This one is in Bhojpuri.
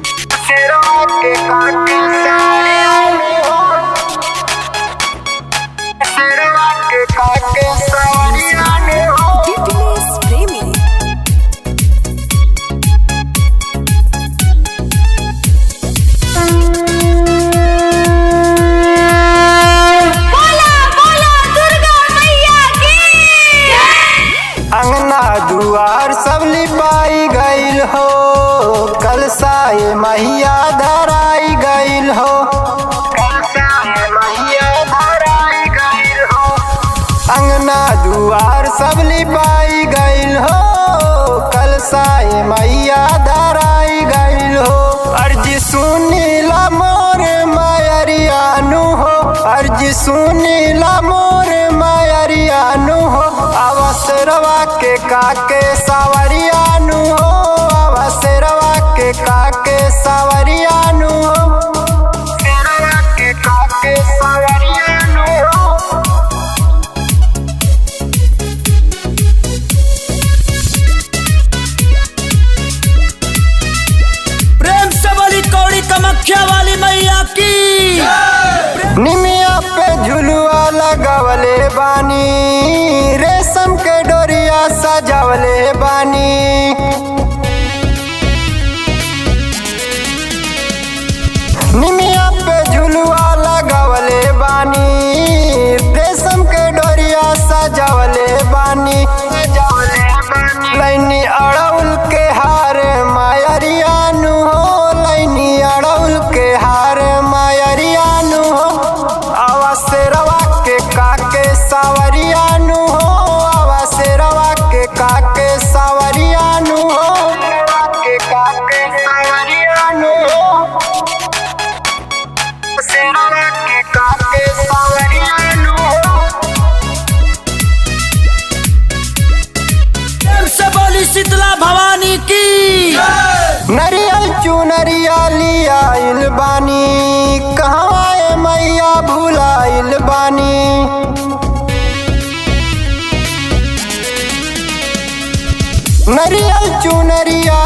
शेरवा के काटे सावरियानु हो, शेरवा के काटे सावरियानु हो। Fitness प्रेमी बोला बोला दुर्गा मैया की अंगना दुआर सब लिपाई गईल हो, कलसाए मैया धराई गईल हो, कलसाए मैया धराई गईल हो। अंगना दुआर सब लिपाई गईल हो, कलसाए मैया धराई गईल हो। अर्जी सुनीला मोर मायरियानु हो, अर्जी सुनीला मोर मायरियानु हो। अवसरवा के काके सावरियानु हो, अवसरवा के काके सावरियानु हो, शेरवा के काके सावरियानु हो। प्रेम से बोली कौड़ी कामाख्या वाली मैया की। निमिया पे झुलुआ लगवले बानी, रेशम के डोरिया सजावले बानी। निमिया पे झुलुआ लगवले बानी, रेशम के डोरिया सजावले बानी। लैनी अड़उल के हार मायरियानु हो, लैनी अड़उल के हार मायरियानु हो। अवसरवा के काके सावरियानु हो, अवसरवा के काके सावरियानु हो, के काके सावरियानु हो, शेरवा के काके सावरियानु हो। प्रेम से बोली शीतला भवानी की। नरियल चुनरिया लियाइल बानी, कहवा ए मैया भुलाइल बानी। नरियल चुनरिया